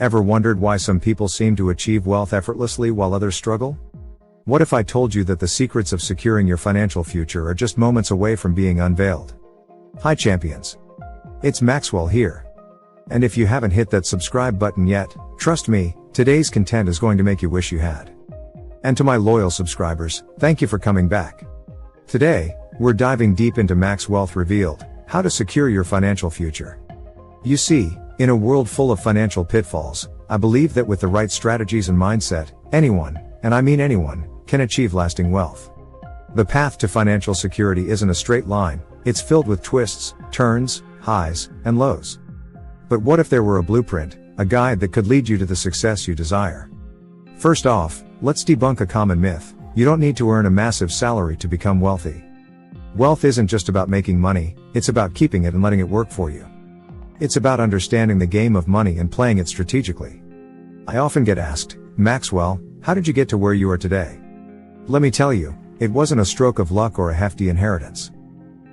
Ever wondered why some people seem to achieve wealth effortlessly while others struggle? What if I told you that the secrets of securing your financial future are just moments away from being unveiled? Hi champions. It's Maxwell here. And if you haven't hit that subscribe button yet, trust me, today's content is going to make you wish you had. And to my loyal subscribers, thank you for coming back. Today, we're diving deep into Max Wealth Revealed, how to secure your financial future. You see, in a world full of financial pitfalls, I believe that with the right strategies and mindset, anyone, and I mean anyone, can achieve lasting wealth. The path to financial security isn't a straight line, it's filled with twists, turns, highs, and lows. But what if there were a blueprint, a guide that could lead you to the success you desire? First off, let's debunk a common myth: you don't need to earn a massive salary to become wealthy. Wealth isn't just about making money, it's about keeping it and letting it work for you. It's about understanding the game of money and playing it strategically. I often get asked, Maxwell, how did you get to where you are today? Let me tell you, it wasn't a stroke of luck or a hefty inheritance.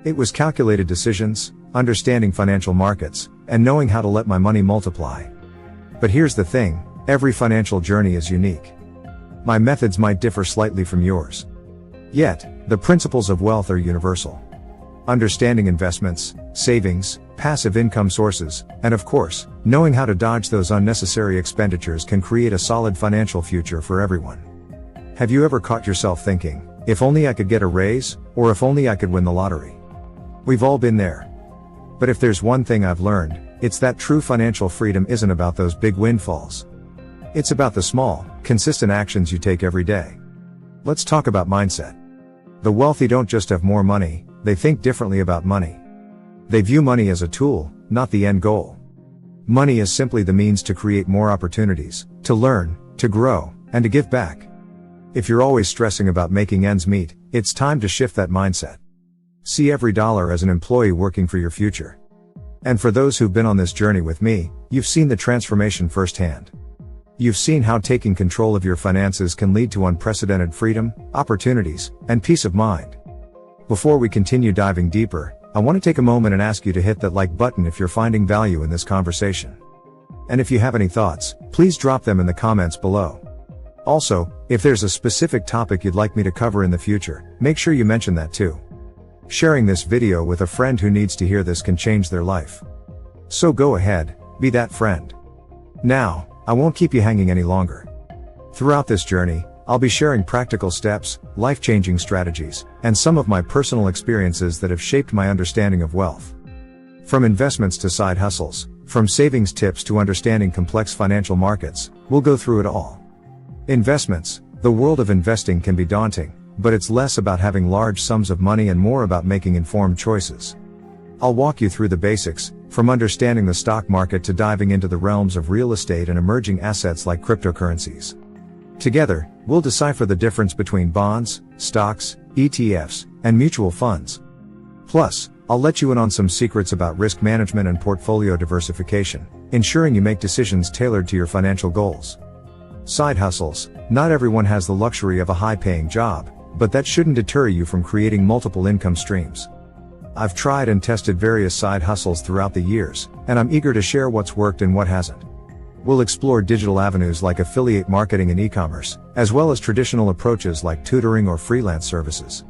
It was calculated decisions, understanding financial markets, and knowing how to let my money multiply. But here's the thing, every financial journey is unique. My methods might differ slightly from yours. Yet, the principles of wealth are universal. Understanding investments, savings, passive income sources, and of course, knowing how to dodge those unnecessary expenditures can create a solid financial future for everyone. Have you ever caught yourself thinking, if only I could get a raise, or if only I could win the lottery? We've all been there. But if there's one thing I've learned, it's that true financial freedom isn't about those big windfalls. It's about the small, consistent actions you take every day. Let's talk about mindset. The wealthy don't just have more money, they think differently about money. They view money as a tool, not the end goal. Money is simply the means to create more opportunities, to learn, to grow, and to give back. If you're always stressing about making ends meet, it's time to shift that mindset. See every dollar as an employee working for your future. And for those who've been on this journey with me, you've seen the transformation firsthand. You've seen how taking control of your finances can lead to unprecedented freedom, opportunities, and peace of mind. Before we continue diving deeper, I want to take a moment and ask you to hit that like button if you're finding value in this conversation. And if you have any thoughts, please drop them in the comments below. Also, if there's a specific topic you'd like me to cover in the future, make sure you mention that too. Sharing this video with a friend who needs to hear this can change their life. So go ahead, be that friend. Now, I won't keep you hanging any longer. Throughout this journey, I'll be sharing practical steps, life-changing strategies, and some of my personal experiences that have shaped my understanding of wealth. From investments to side hustles, from savings tips to understanding complex financial markets, we'll go through it all. Investments. The world of investing can be daunting, but it's less about having large sums of money and more about making informed choices. I'll walk you through the basics, from understanding the stock market to diving into the realms of real estate and emerging assets like cryptocurrencies. Together, we'll decipher the difference between bonds, stocks, ETFs, and mutual funds. Plus, I'll let you in on some secrets about risk management and portfolio diversification, ensuring you make decisions tailored to your financial goals. Side hustles. Not everyone has the luxury of a high-paying job, but that shouldn't deter you from creating multiple income streams. I've tried and tested various side hustles throughout the years, and I'm eager to share what's worked and what hasn't. We'll explore digital avenues like affiliate marketing and e-commerce, as well as traditional approaches like tutoring or freelance services.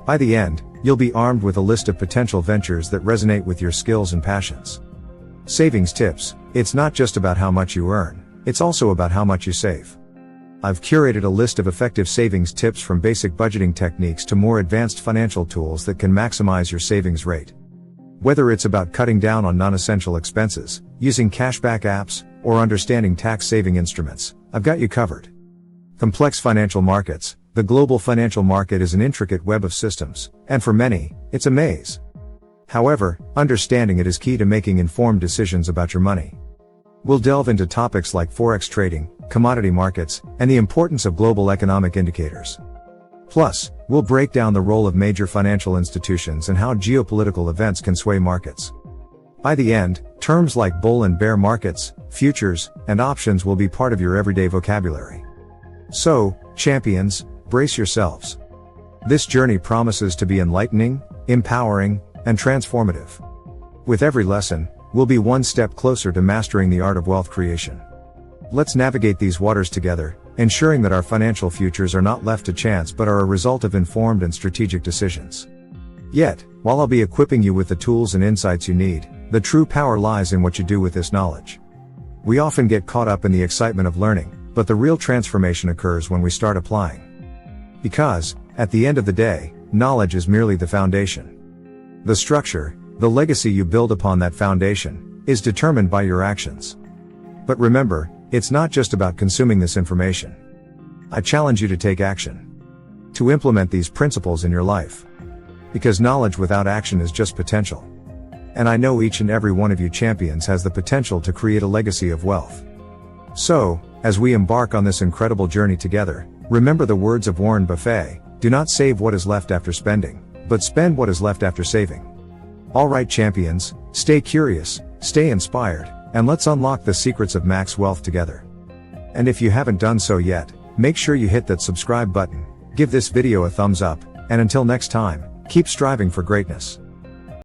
By the end, you'll be armed with a list of potential ventures that resonate with your skills and passions. Savings tips. It's not just about how much you earn, it's also about how much you save. I've curated a list of effective savings tips from basic budgeting techniques to more advanced financial tools that can maximize your savings rate. Whether it's about cutting down on non-essential expenses, using cashback apps, or understanding tax-saving instruments, I've got you covered. Complex financial markets. The global financial market is an intricate web of systems, and for many, it's a maze. However, understanding it is key to making informed decisions about your money. We'll delve into topics like forex trading, commodity markets, and the importance of global economic indicators. Plus, we'll break down the role of major financial institutions and how geopolitical events can sway markets. By the end, terms like bull and bear markets, futures, and options will be part of your everyday vocabulary. So, champions, brace yourselves. This journey promises to be enlightening, empowering, and transformative. With every lesson, we'll be one step closer to mastering the art of wealth creation. Let's navigate these waters together, ensuring that our financial futures are not left to chance but are a result of informed and strategic decisions. Yet, while I'll be equipping you with the tools and insights you need, the true power lies in what you do with this knowledge. We often get caught up in the excitement of learning, but the real transformation occurs when we start applying. Because, at the end of the day, knowledge is merely the foundation. The structure, the legacy you build upon that foundation, is determined by your actions. But remember, it's not just about consuming this information. I challenge you to take action. To implement these principles in your life. Because knowledge without action is just potential. And I know each and every one of you champions has the potential to create a legacy of wealth. So, as we embark on this incredible journey together, remember the words of Warren Buffett, do not save what is left after spending, but spend what is left after saving. Alright champions, stay curious, stay inspired, and let's unlock the secrets of max wealth together. And if you haven't done so yet, make sure you hit that subscribe button, give this video a thumbs up, and until next time, keep striving for greatness.